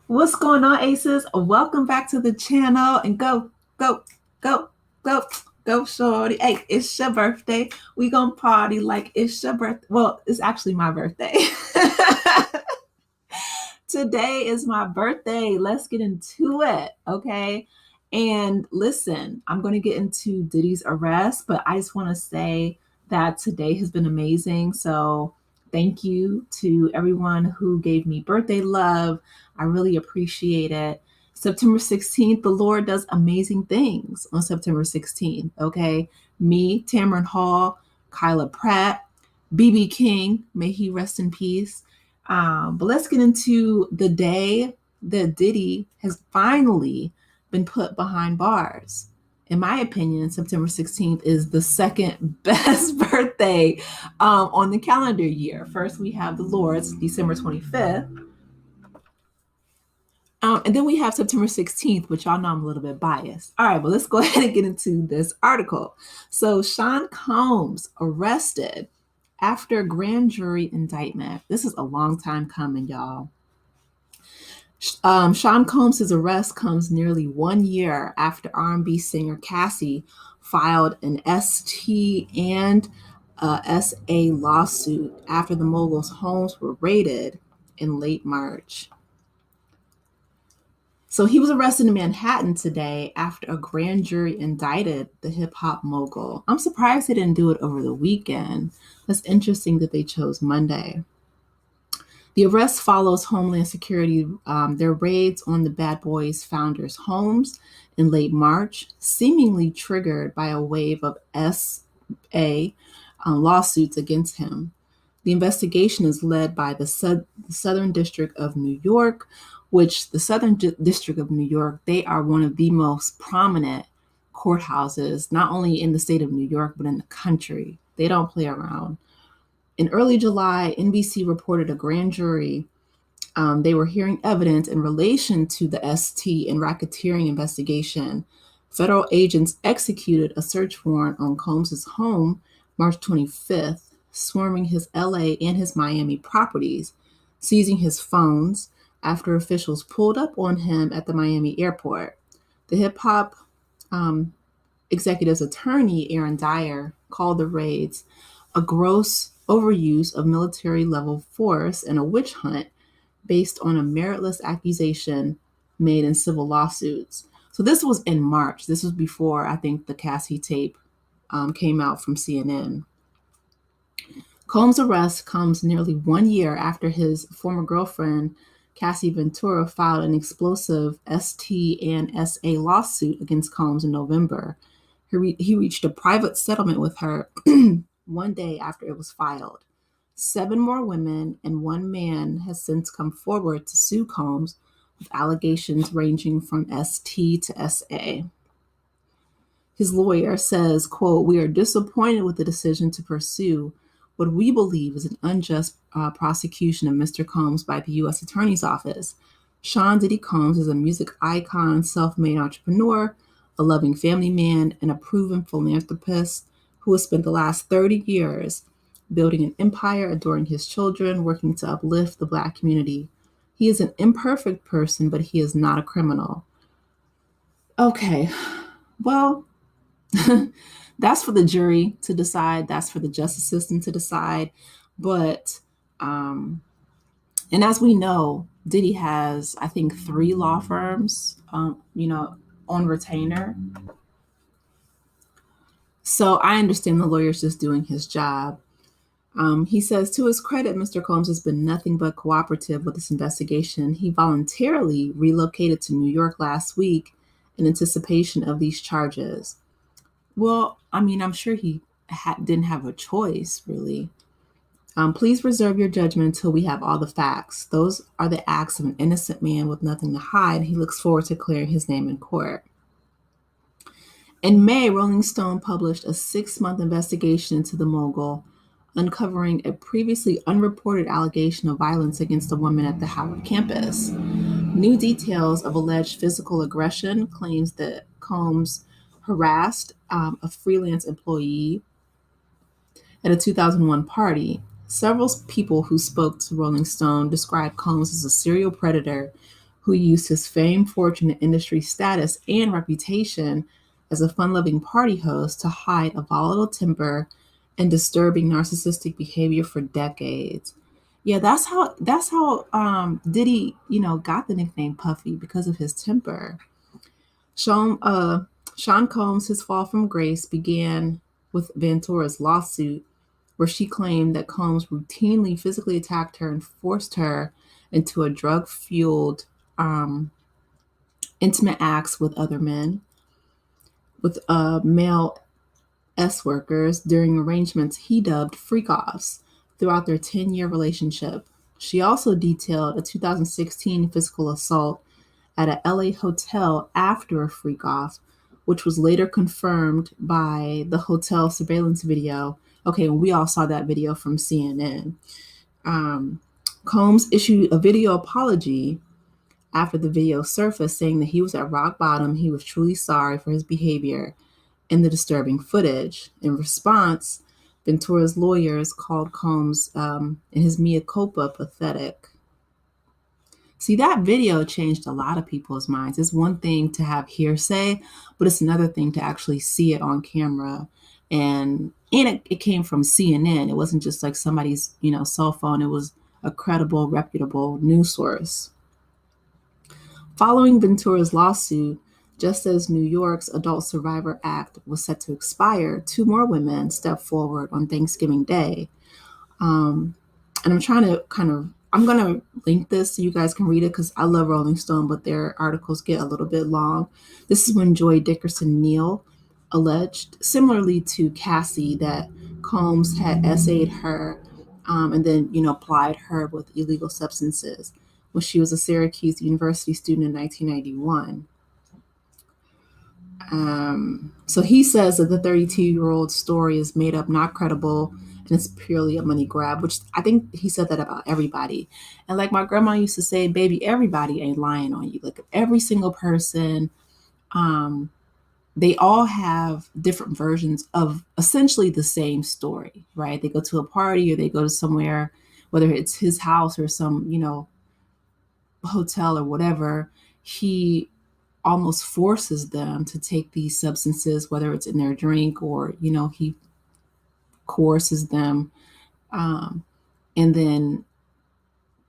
What's going on, Aces? Welcome back to the channel and go, go, go, go, shorty. Hey, it's your birthday. We gonna party like it's your birthday. Well, it's actually my birthday. Today is my birthday. Let's get into it, okay? And listen, I'm going to get into Diddy's arrest, but I just want to say that today has been amazing. So, thank you to everyone who gave me birthday love. I really appreciate it. September 16th, the Lord does amazing things on September 16th, okay? Me, Tamron Hall, Kyla Pratt, BB King, may he rest in peace. But let's get into the day that Diddy has finally been put behind bars. In my opinion, September 16th is the second best birthday on the calendar year. First, we have the Lord's, December 25th. And then we have September 16th, which y'all know I'm a little bit biased. All right, but let's go ahead and get into this article. So, Sean Combs arrested after grand jury indictment. This is a long time coming, y'all. Sean Combs' arrest comes nearly 1 year after R&B singer Cassie filed an ST and SA lawsuit after the mogul's homes were raided in late March. So he was arrested in Manhattan today after a grand jury indicted the hip hop mogul. I'm surprised they didn't do it over the weekend. That's interesting that they chose Monday. The arrest follows Homeland Security, their raids on the Bad Boys founders' homes in late March, seemingly triggered by a wave of SA lawsuits against him. The investigation is led by the Southern District of New York, which the Southern District of New York, they are one of the most prominent courthouses, not only in the state of New York, but in the country. They don't play around. In early July, NBC reported a grand jury. They were hearing evidence in relation to the ST and racketeering investigation. Federal agents executed a search warrant on Combs' home March 25th, swarming his LA and his Miami properties, seizing his phones after officials pulled up on him at the Miami airport. The hip hop executive's attorney, Aaron Dyer, called the raids a gross overuse of military level force and a witch hunt based on a meritless accusation made in civil lawsuits. So this was in March. This was before, I think, the Cassie tape came out from CNN. Combs' arrest comes nearly 1 year after his former girlfriend, Cassie Ventura, filed an explosive ST and SA lawsuit against Combs in November. He reached a private settlement with her 1 day after it was filed. 7 more women and 1 man has since come forward to sue Combs with allegations ranging from ST to SA. His lawyer says, quote, "We are disappointed with the decision to pursue what we believe is an unjust prosecution of Mr. Combs by the U.S. Attorney's Office. Sean Diddy Combs is a music icon, self-made entrepreneur, a loving family man, and a proven philanthropist who has spent the last 30 years building an empire, adoring his children, working to uplift the Black community. He is an imperfect person, but he is not a criminal." Okay, well, that's for the jury to decide. That's for the justice system to decide. But, and as we know, Diddy has, I think, 3 law firms, on retainer. So I understand the lawyer's just doing his job. He says, to his credit, Mr. Combs has been nothing but cooperative with this investigation. He voluntarily relocated to New York last week in anticipation of these charges. Well, I mean, I'm sure he didn't have a choice, really. Please reserve your judgment until we have all the facts. Those are the acts of an innocent man with nothing to hide. He looks forward to clearing his name in court. In May, Rolling Stone published a 6-month investigation into the mogul, uncovering a previously unreported allegation of violence against a woman at the Howard campus. New details of alleged physical aggression claims that Combs harassed a freelance employee at a 2001 party. Several people who spoke to Rolling Stone described Combs as a serial predator who used his fame, fortune, and industry status and reputation as a fun-loving party host to hide a volatile temper and disturbing narcissistic behavior for decades. Yeah, that's how Diddy, got the nickname Puffy because of his temper. Sean Sean Combs' his fall from grace began with Ventura's lawsuit, where she claimed that Combs routinely physically attacked her and forced her into a drug-fueled um, intimate acts with other men, with male S workers during arrangements he dubbed freak-offs throughout their 10-year relationship. She also detailed a 2016 physical assault at a LA hotel after a freak-off, which was later confirmed by the hotel surveillance video. Okay, we all saw that video from CNN. Um, Combs issued a video apology after the video surfaced, saying that he was at rock bottom. He was truly sorry for his behavior in the disturbing footage. In response, Ventura's lawyers called Combs and his mea culpa pathetic. See, that video changed a lot of people's minds. It's one thing to have hearsay, but it's another thing to actually see it on camera. And it came from CNN. It wasn't just like somebody's, cell phone. It was a credible, reputable news source. Following Ventura's lawsuit, just as New York's Adult Survivor Act was set to expire, two more women stepped forward on Thanksgiving Day. And I'm going to link this so you guys can read it because I love Rolling Stone, but their articles get a little bit long. This is when Joy Dickerson Neal alleged, similarly to Cassie, that Combs had essayed her and then, plied her with illegal substances when she was a Syracuse University student in 1991. So he says that the 32-year-old story is made up, not credible, and it's purely a money grab, which I think he said that about everybody. And like my grandma used to say, baby, everybody ain't lying on you. Like every single person, they all have different versions of essentially the same story, right? They go to a party or they go to somewhere, whether it's his house or some, hotel or whatever. He almost forces them to take these substances, whether it's in their drink or, he coerces them. And then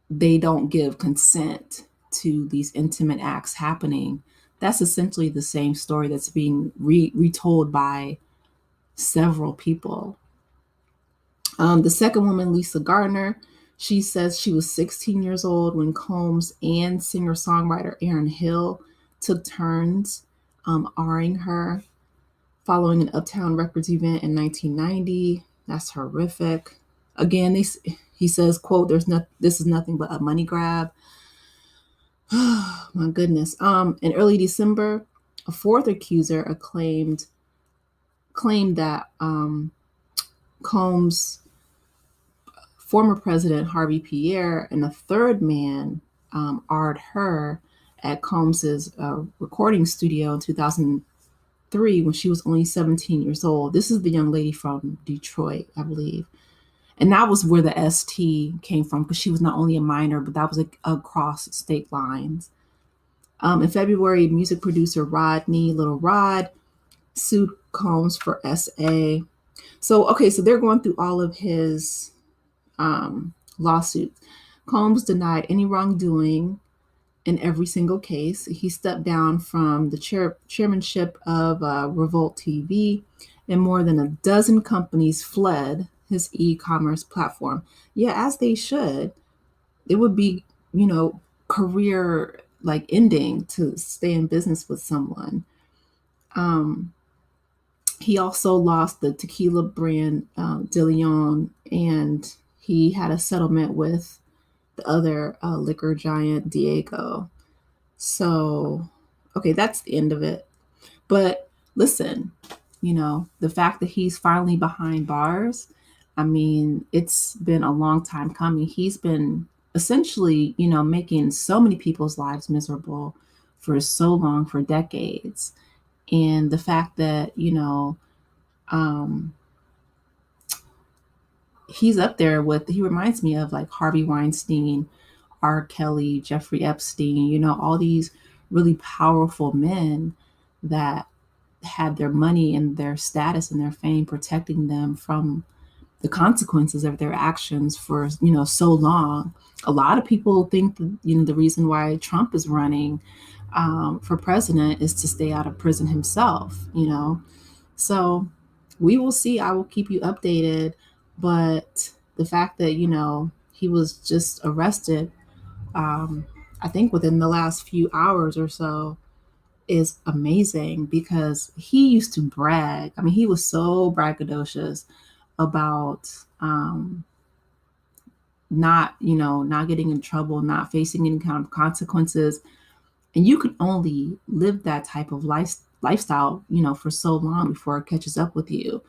they don't give consent to these intimate acts happening. That's essentially the same story that's being retold by several people. The second woman, Lisa Gardner, she says she was 16 years old when Combs and singer-songwriter Aaron Hill took turns R-ing her following an Uptown Records event in 1990. That's horrific. Again, he says, quote, this is nothing but a money grab. Oh, my goodness. In early December, a fourth accuser claimed that Combs' former president, Harvey Pierre, and a third man R-ed her at Combs's recording studio in 2003 when she was only 17 years old. This is the young lady from Detroit, I believe. And that was where the ST came from, because she was not only a minor, but that was across state lines. In February, music producer Rodney Little Rod sued Combs for SA. So they're going through all of his lawsuits. Combs denied any wrongdoing in every single case. He stepped down from the chairmanship of Revolt TV, and more than a dozen companies fled his e-commerce platform. Yeah, as they should. It would be, career ending to stay in business with someone. He also lost the tequila brand De Leon, and he had a settlement with the other liquor giant Diego. So, that's the end of it. But listen, the fact that he's finally behind bars, I mean, it's been a long time coming. He's been essentially, making so many people's lives miserable for so long, for decades. And the fact that, he's up there with, he reminds me of like Harvey Weinstein, R. Kelly, Jeffrey Epstein, all these really powerful men that had their money and their status and their fame protecting them from the consequences of their actions for, so long. A lot of people think that, the reason why Trump is running for president is to stay out of prison himself. So we will see. I will keep you updated. But the fact that, he was just arrested, I think within the last few hours or so, is amazing because he used to brag. I mean, he was so braggadocious about not getting in trouble, not facing any kind of consequences. And you could only live that type of lifestyle, for so long before it catches up with you.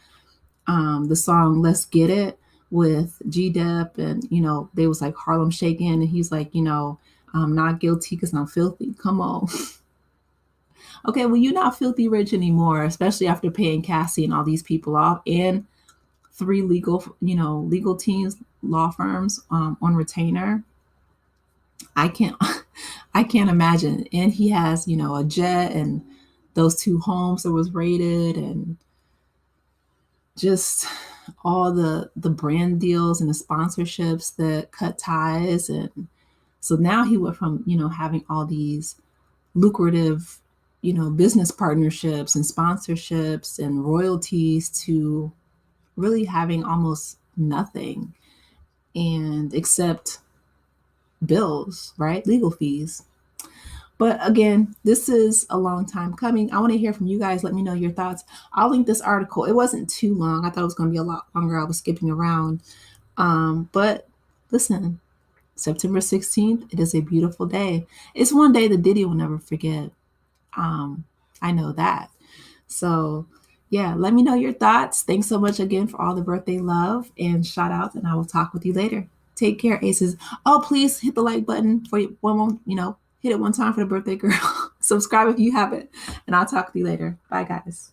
The song "Let's Get It" with G-Dep, and they was like Harlem Shaking, and he's like, I'm not guilty because I'm filthy. Come on. Okay, well, you're not filthy rich anymore, especially after paying Cassie and all these people off, and three legal teams, law firms on retainer. I can't, I can't imagine. And he has, a jet and those two homes that was raided, and just all the brand deals and the sponsorships that cut ties. And so now he went from, having all these lucrative, business partnerships and sponsorships and royalties to really having almost nothing, and except bills, right? Legal fees. But again, this is a long time coming. I want to hear from you guys. Let me know your thoughts. I'll link this article. It wasn't too long. I thought it was going to be a lot longer. I was skipping around. But listen, September 16th, it is a beautiful day. It's one day that Diddy will never forget. I know that. So, yeah, let me know your thoughts. Thanks so much again for all the birthday love and shout outs, and I will talk with you later. Take care, Aces. Oh, please hit the like button for one, hit it one time for the birthday girl. Subscribe if you haven't, and I'll talk with you later. Bye, guys.